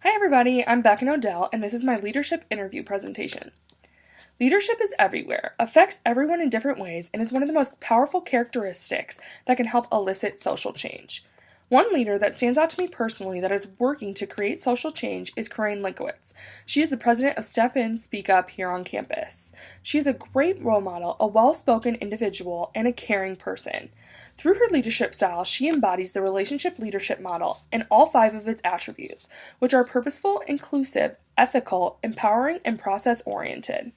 Hi everybody, I'm Becca Odell, and this is my leadership interview presentation. Leadership is everywhere, affects everyone in different ways, and is one of the most powerful characteristics that can help elicit social change. One leader that stands out to me personally that is working to create social change is Corinne Linkowitz. She is the president of Step In, Speak Up here on campus. She is a great role model, a well-spoken individual, and a caring person. Through her leadership style, she embodies the relationship leadership model in all 5 of its attributes, which are purposeful, inclusive, ethical, empowering, and process-oriented.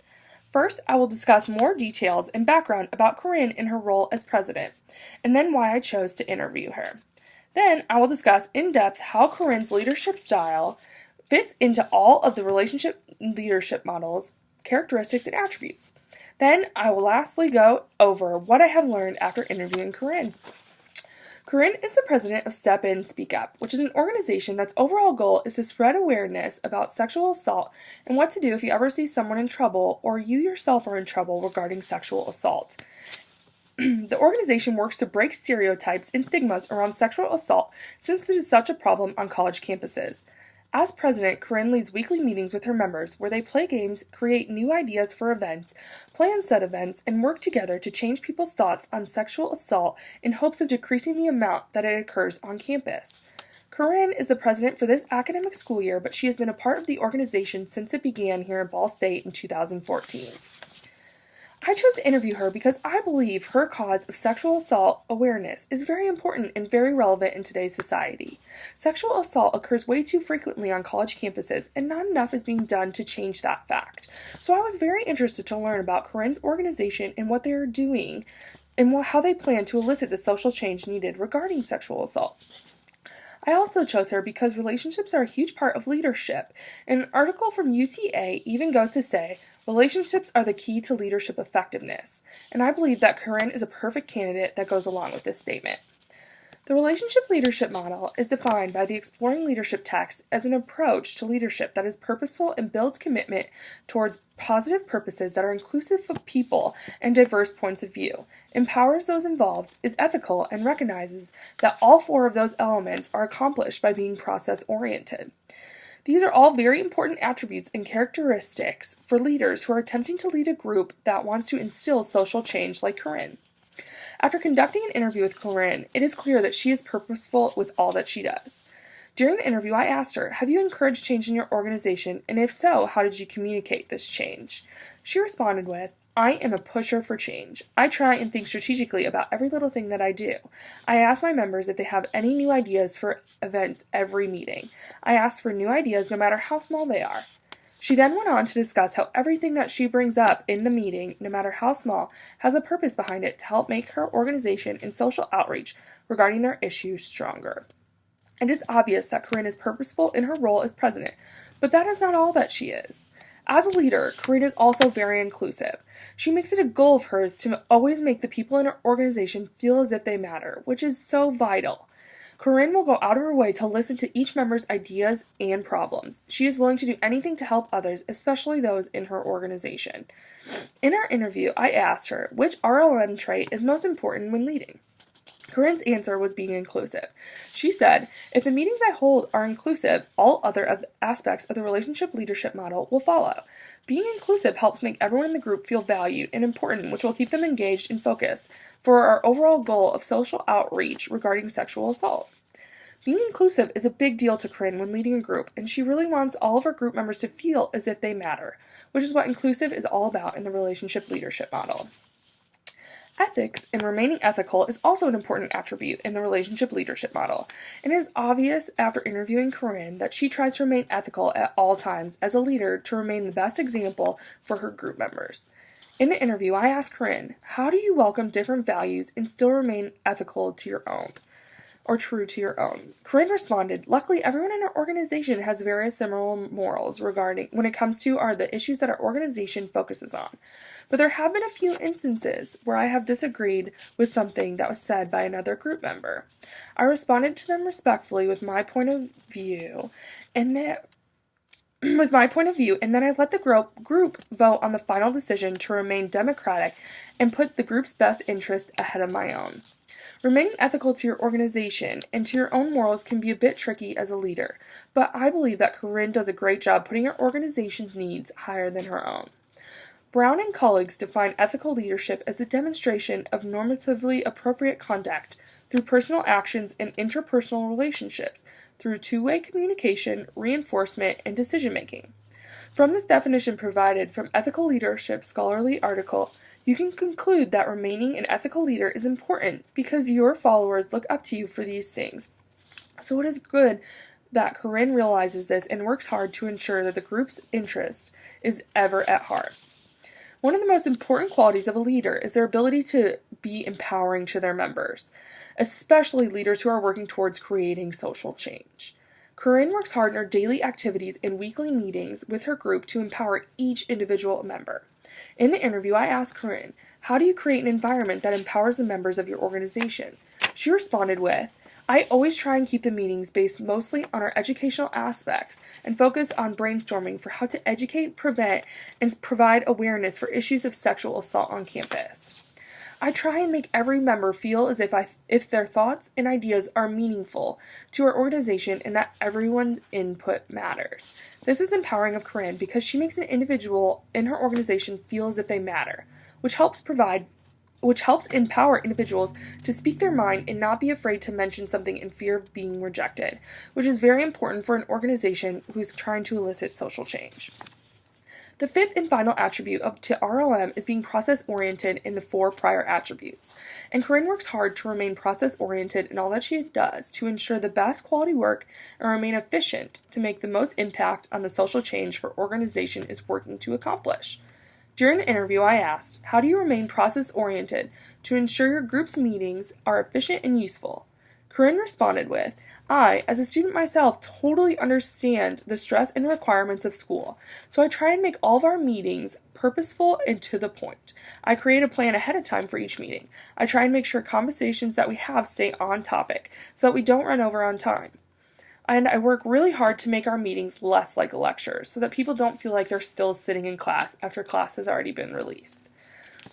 First, I will discuss more details and background about Corinne in her role as president, and then why I chose to interview her. Then, I will discuss in depth how Corinne's leadership style fits into all of the relationship leadership models, characteristics, and attributes. Then, I will lastly go over what I have learned after interviewing Corinne. Corinne is the president of Step In, Speak Up, which is an organization that's overall goal is to spread awareness about sexual assault and what to do if you ever see someone in trouble or you yourself are in trouble regarding sexual assault. The organization works to break stereotypes and stigmas around sexual assault since it is such a problem on college campuses. As president, Corinne leads weekly meetings with her members where they play games, create new ideas for events, plan said events, and work together to change people's thoughts on sexual assault in hopes of decreasing the amount that it occurs on campus. Corinne is the president for this academic school year, but she has been a part of the organization since it began here at Ball State in 2014. I chose to interview her because I believe her cause of sexual assault awareness is very important and very relevant in today's society. Sexual assault occurs way too frequently on college campuses, and not enough is being done to change that fact. So I was very interested to learn about Corinne's organization and what they are doing, and how they plan to elicit the social change needed regarding sexual assault. I also chose her because relationships are a huge part of leadership. An article from UTA even goes to say, relationships are the key to leadership effectiveness, and I believe that Corinne is a perfect candidate that goes along with this statement. The relationship leadership model is defined by the Exploring Leadership text as an approach to leadership that is purposeful and builds commitment towards positive purposes that are inclusive of people and diverse points of view, empowers those involved, is ethical, and recognizes that all 4 of those elements are accomplished by being process-oriented. These are all very important attributes and characteristics for leaders who are attempting to lead a group that wants to instill social change like Corinne. After conducting an interview with Corinne, it is clear that she is purposeful with all that she does. During the interview, I asked her, have you encouraged change in your organization, and if so, how did you communicate this change? She responded with, I am a pusher for change. I try and think strategically about every little thing that I do. I ask my members if they have any new ideas for events every meeting. I ask for new ideas no matter how small they are. She then went on to discuss how everything that she brings up in the meeting, no matter how small, has a purpose behind it to help make her organization and social outreach regarding their issues stronger. It is obvious that Corinne is purposeful in her role as president, but that is not all that she is. As a leader, Corinne is also very inclusive. She makes it a goal of hers to always make the people in her organization feel as if they matter, which is so vital. Corinne will go out of her way to listen to each member's ideas and problems. She is willing to do anything to help others, especially those in her organization. In our interview, I asked her which RLM trait is most important when leading. Corinne's answer was being inclusive. She said, if the meetings I hold are inclusive, all other aspects of the relationship leadership model will follow. Being inclusive helps make everyone in the group feel valued and important, which will keep them engaged and focused for our overall goal of social outreach regarding sexual assault. Being inclusive is a big deal to Corinne when leading a group, and she really wants all of her group members to feel as if they matter, which is what inclusive is all about in the relationship leadership model. Ethics and remaining ethical is also an important attribute in the relationship leadership model, and it is obvious after interviewing Corinne that she tries to remain ethical at all times as a leader to remain the best example for her group members. In the interview, I asked Corinne, how do you welcome different values and still remain ethical to your own? Or true to your own? Corinne responded, luckily everyone in our organization has various similar morals regarding when it comes to the issues that our organization focuses on. But there have been a few instances where I have disagreed with something that was said by another group member. I responded to them respectfully with my point of view, and then I let the group vote on the final decision to remain democratic and put the group's best interest ahead of my own. Remaining ethical to your organization and to your own morals can be a bit tricky as a leader, but I believe that Corinne does a great job putting her organization's needs higher than her own. Brown and colleagues define ethical leadership as the demonstration of normatively appropriate conduct through personal actions and interpersonal relationships, through two-way communication, reinforcement, and decision-making. From this definition provided from Ethical Leadership scholarly article, you can conclude that remaining an ethical leader is important because your followers look up to you for these things. So it is good that Corinne realizes this and works hard to ensure that the group's interest is ever at heart. One of the most important qualities of a leader is their ability to be empowering to their members, especially leaders who are working towards creating social change. Corinne works hard in her daily activities and weekly meetings with her group to empower each individual member. In the interview, I asked Corinne, how do you create an environment that empowers the members of your organization? She responded with, I always try and keep the meetings based mostly on our educational aspects and focus on brainstorming for how to educate, prevent, and provide awareness for issues of sexual assault on campus. I try and make every member feel as if their thoughts and ideas are meaningful to our organization and that everyone's input matters. This is empowering of Corinne because she makes an individual in her organization feel as if they matter, which helps empower individuals to speak their mind and not be afraid to mention something in fear of being rejected, which is very important for an organization who is trying to elicit social change. The fifth and final attribute to RLM is being process-oriented in the 4 prior attributes, and Corinne works hard to remain process-oriented in all that she does to ensure the best quality work and remain efficient to make the most impact on the social change her organization is working to accomplish. During the interview, I asked, how do you remain process-oriented to ensure your group's meetings are efficient and useful? Corinne responded with, I, as a student myself, totally understand the stress and requirements of school, so I try and make all of our meetings purposeful and to the point. I create a plan ahead of time for each meeting. I try and make sure conversations that we have stay on topic, so that we don't run over on time. And I work really hard to make our meetings less like a lecture, so that people don't feel like they're still sitting in class after class has already been released.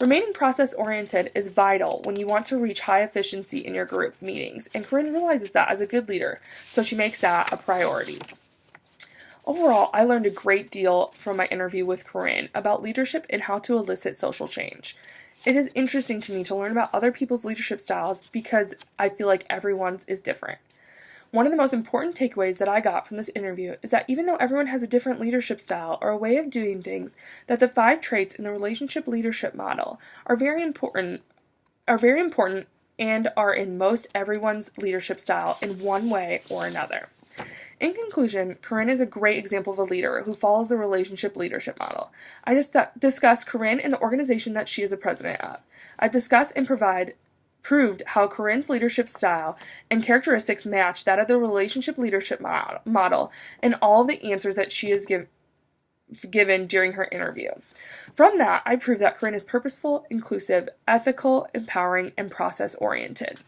Remaining process-oriented is vital when you want to reach high efficiency in your group meetings, and Corinne realizes that as a good leader, so she makes that a priority. Overall, I learned a great deal from my interview with Corinne about leadership and how to elicit social change. It is interesting to me to learn about other people's leadership styles because I feel like everyone's is different. One of the most important takeaways that I got from this interview is that even though everyone has a different leadership style or a way of doing things, that the 5 traits in the relationship leadership model are very important and are in most everyone's leadership style in one way or another. In conclusion, Corinne is a great example of a leader who follows the relationship leadership model. I just discussed Corinne and the organization that she is a president of. I discussed and proved how Corinne's leadership style and characteristics match that of the relationship leadership model and all of the answers that she has given during her interview. From that, I proved that Corinne is purposeful, inclusive, ethical, empowering, and process-oriented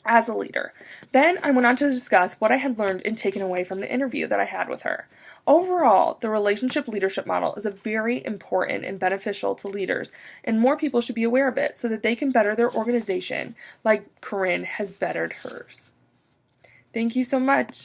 as a leader. Then I went on to discuss what I had learned and taken away from the interview that I had with her. Overall, the relationship leadership model is a very important and beneficial to leaders, and more people should be aware of it so that they can better their organization like Corinne has bettered hers. Thank you so much.